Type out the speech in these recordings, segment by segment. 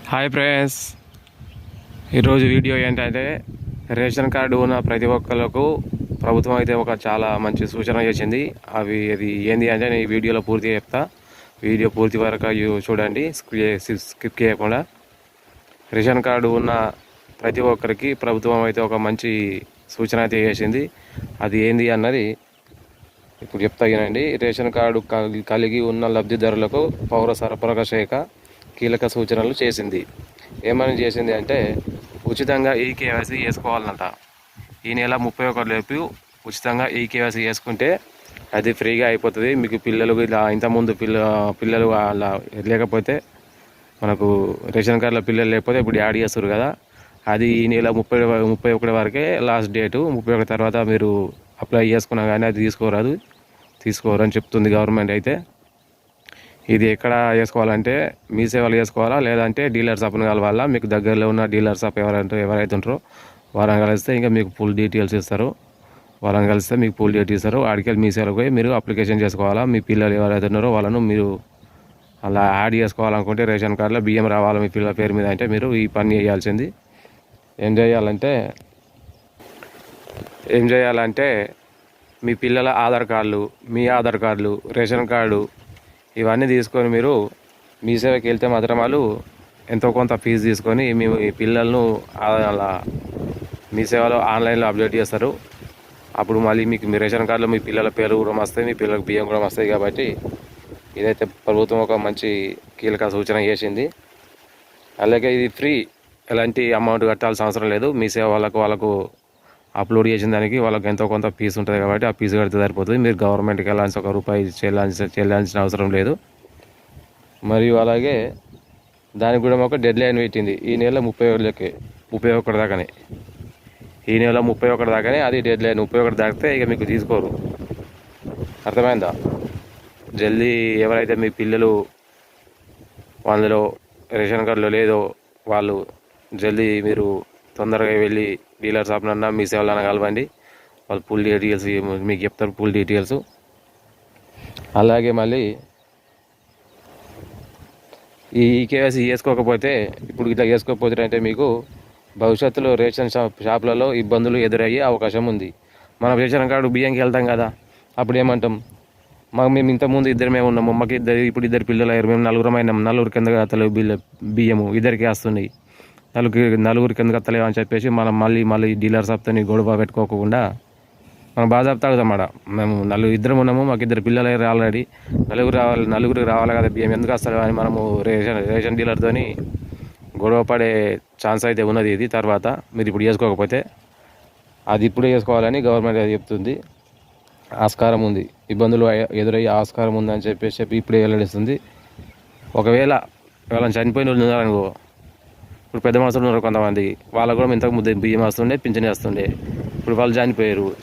Hi friends, ఈరోజు video ఏంటంటే ration card ఉన్న ప్రతి ఒక్కరికి ప్రభుత్వం అయితే ఒక చాలా మంచి సూచన చేసింది. అది ఏంది అంటే నేను ఈ వీడియోలో పూర్తిగా చెప్తా. వీడియో పూర్తి వరకు చూడండి, స్కిప్ చేయకుండా. రేషన్ కార్డు ఉన్న ప్రతి ఒక్కరికి ప్రభుత్వం అయితే ఒక మంచి సూచన అయితే చేసింది. అది ఏంది అన్నది ఇప్పుడు చెప్తానండి. రేషన్ కార్డు కలిగి ఉన్న లబ్ధిదారులకు పౌర సరఫరాల శాఖ కీలక సూచనలు చేసింది. ఏమని చేసింది అంటే ఉచితంగా ఈకేవైసీ చేసుకోవాలంట. ఈ నెల 31 లోపు ఉచితంగా ఈకేవైసీ చేసుకుంటే అది ఫ్రీగా అయిపోతుంది. మీకు పిల్లలు ఇలా ఇంతకుముందు పిల్లలు అలా లేకపోతే మనకు రేషన్ కార్డులో పిల్లలు లేకపోతే ఇప్పుడు యాడ్ చేస్తారు కదా, అది ఈ నెల 31 వరకే లాస్ట్ డేటు. 31 తర్వాత మీరు అప్లై చేసుకున్నా కానీ అది తీసుకోరని చెప్తుంది గవర్నమెంట్. అయితే ఇది ఎక్కడ చేసుకోవాలంటే మీ సేవలు చేసుకోవాలా, లేదంటే డీలర్ షాప్ని కలవాలా. మీకు దగ్గరలో ఉన్న డీలర్ షాప్ ఎవరైతే ఉంటారో వాళ్ళని కలిస్తే ఇంకా మీకు ఫుల్ డీటెయిల్స్ ఇస్తారు. వాళ్ళని కలిస్తే మీకు ఫుల్ డీటెయిల్స్ ఇస్తారు. ఆడికెళ్ళి మీ సేవలకు పోయి మీరు అప్లికేషన్ చేసుకోవాలా. మీ పిల్లలు ఎవరైతే ఉన్నారో వాళ్ళను మీరు అలా యాడ్ చేసుకోవాలనుకుంటే రేషన్ కార్డులో బియ్యం రావాలి మీ పిల్లల పేరు మీద అంటే మీరు ఈ పని చేయాల్సింది. ఏం చేయాలంటే మీ పిల్లల ఆధార్ కార్డులు, మీ ఆధార్ కార్డులు, రేషన్ కార్డు ఇవన్నీ తీసుకొని మీరు మీ సేవకి వెళ్తే మాత్రం వాళ్ళు ఎంతో కొంత ఫీజు తీసుకొని మీ పిల్లలను అలా మీ సేవలో ఆన్లైన్లో అప్డేట్ చేస్తారు. అప్పుడు మళ్ళీ మీకు మీ రేషన్ కార్డులో మీ పిల్లల పేరు కూడా వస్తాయి, మీ పిల్లలకు బియ్యం కూడా వస్తాయి. కాబట్టి ఇదైతే ప్రభుత్వం ఒక మంచి కీలక సూచన చేసింది. అలాగే ఇది ఫ్రీ, ఎలాంటి అమౌంట్ కట్టాల్సిన అవసరం లేదు. మీ సేవ వాళ్ళకు అప్లోడ్ చేసిన దానికి వాళ్ళకి ఎంతో కొంత ఫీజు ఉంటుంది కాబట్టి ఆ ఫీజు కడితే సరిపోతుంది. మీరు గవర్నమెంట్కి వెళ్ళాల్సిన ₹1 చెల్లాల్సిన అవసరం లేదు. మరియు అలాగే దానికి కూడా ఒక డెడ్ లైన్ పెట్టింది. ఈ నెల 31 దాకానే. ఈ నెల 31 దాకానే అది డెడ్ లైన్. 31 దాటితే ఇక మీకు తీసుకోరు. అర్థమైందా? జల్దీ ఎవరైతే మీ పిల్లలు అందులో రేషన్ కార్డులో లేదో వాళ్ళు జల్దీ మీరు తొందరగా వెళ్ళి డీలర్ షాప్నన్నా మీ సేవలన్నా కలవండి. వాళ్ళు ఫుల్ డీటెయిల్స్ మీకు చెప్తారు, ఫుల్ డీటెయిల్స్. అలాగే మళ్ళీ ఈ ఈకేవైసీ చేసుకోకపోతే ఇప్పుడు ఇట్లా చేసుకోకపోతే అంటే మీకు భవిష్యత్తులో రేషన్ షాపులలో ఇబ్బందులు ఎదురయ్యే అవకాశం ఉంది. మనం రేషన్ కార్డు బియ్యంకి వెళ్తాం కదా, అప్పుడు ఏమంటాం, మేము ఇంతకుముందు ఇద్దరమే ఉన్నాము, మాకు ఇప్పుడు ఇద్దరు పిల్లలు అయ్యారు, మేము నలుగురు కింద అతలు బియ్యము ఇద్దరికి వస్తున్నాయి, నలుగురు కిందకి వస్తలేవు అని చెప్పేసి మనం మళ్ళీ డీలర్ షాప్తో గొడవ పెట్టుకోకుండా మనం బాగా తాగుతామాట. మేము ఇద్దరం ఉన్నాము, మాకు ఇద్దరు పిల్లలు అయ్యారు ఆల్రెడీ, నలుగురికి రావాలి కదా బియ్యం, ఎందుకు వస్తలేవు అని మనము రేషన్ డీలర్తో గొడవ పడే ఛాన్స్ అయితే ఉన్నది. ఇది తర్వాత మీరు ఇప్పుడు చేసుకోకపోతే అది ఇప్పుడే చేసుకోవాలని గవర్నమెంట్ అది చెప్తుంది. ఆస్కారం ఉంది, ఇబ్బందులు ఎదురయ్యే ఆస్కారం ఉందని చెప్పేసి ఇప్పుడే వెల్లడిస్తుంది. ఒకవేళ వాళ్ళని చనిపోయిన వాళ్ళు ఉన్నారనుకో, ఇప్పుడు పెద్ద మనుషులు ఉన్నారు కొంతమంది, వాళ్ళకు కూడా ఇంతకు ముందు బియ్యం వస్తుండే, పింఛన్ వేస్తుండే. ఇప్పుడు వాళ్ళు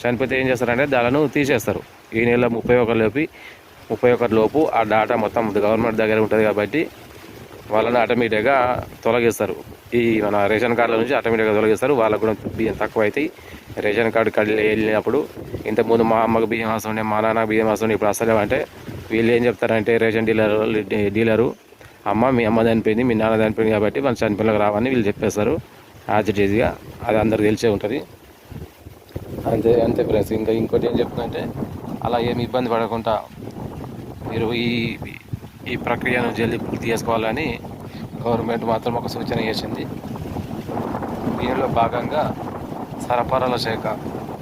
చనిపోతే ఏం చేస్తారంటే దానిను తీసేస్తారు. ఈ నెల 31 లోపు ఆ డాటా మొత్తం గవర్నమెంట్ దగ్గర ఉంటుంది కాబట్టి వాళ్ళని ఆటోమేటిక్గా తొలగిస్తారు. ఈ మన రేషన్ కార్డుల నుంచి ఆటోమేటిక్గా తొలగిస్తారు. వాళ్ళకు కూడా బియ్యం తక్కువ అవుతాయి. రేషన్ కార్డు వెళ్ళినప్పుడు ఇంతకుముందు మా అమ్మకు బియ్యం వస్తుండే, మా నాన్నకు బియ్యం వస్తుండే, ఇప్పుడు అసలు అంటే వీళ్ళు ఏం చెప్తారంటే రేషన్ డీలరు అమ్మ మీ అమ్మ చనిపోయింది, మీ నాన్న చనిపోయింది కాబట్టి మన చనిపోయినకు రావని వీళ్ళు చెప్పేస్తారు యాజిటీజ్గా. అది అందరికి తెలిసే ఉంటుంది. అంతే ఫ్రెండ్స్. ఇంకోటి ఏం చెప్తుందంటే అలా ఏమి ఇబ్బంది పడకుండా మీరు ఈ ప్రక్రియను జల్దీ పూర్తి చేసుకోవాలని గవర్నమెంట్ మాత్రం ఒక సూచన చేసింది. దీనిలో భాగంగా సరఫరాల శాఖ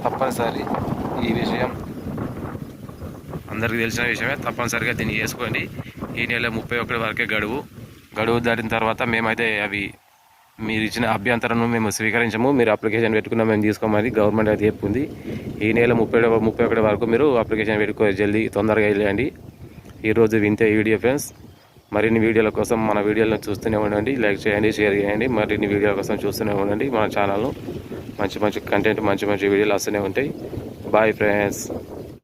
తప్పనిసరి ఈ విషయం అందరికీ తెలిసిన విషయమే, తప్పనిసరిగా దీన్ని చేసుకోండి. ఈ నెల 31 వరకే గడువు దాటిన తర్వాత మేమైతే అవి మీరు ఇచ్చిన అభ్యంతరాలను మేము స్వీకరించము, మీరు అప్లికేషన్ పెట్టుకున్నా మేము తీసుకోమని గవర్నమెంట్ అయితే చెప్పుకుంది. ఈ నెల 31 వరకు మీరు అప్లికేషన్ పెట్టుకోవాలి, జల్దీ తొందరగా వెళ్ళండి. ఈరోజు వింతే వీడియో ఫ్రెండ్స్. మరిన్ని వీడియోల కోసం మన వీడియోలను చూస్తూనే ఉండండి, లైక్ చేయండి, షేర్ చేయండి. మరిన్ని వీడియోల కోసం చూస్తూనే ఉండండి మన ఛానల్ను. మంచి కంటెంట్, మంచి వీడియోలు వస్తూనే ఉంటాయి. Bye friends.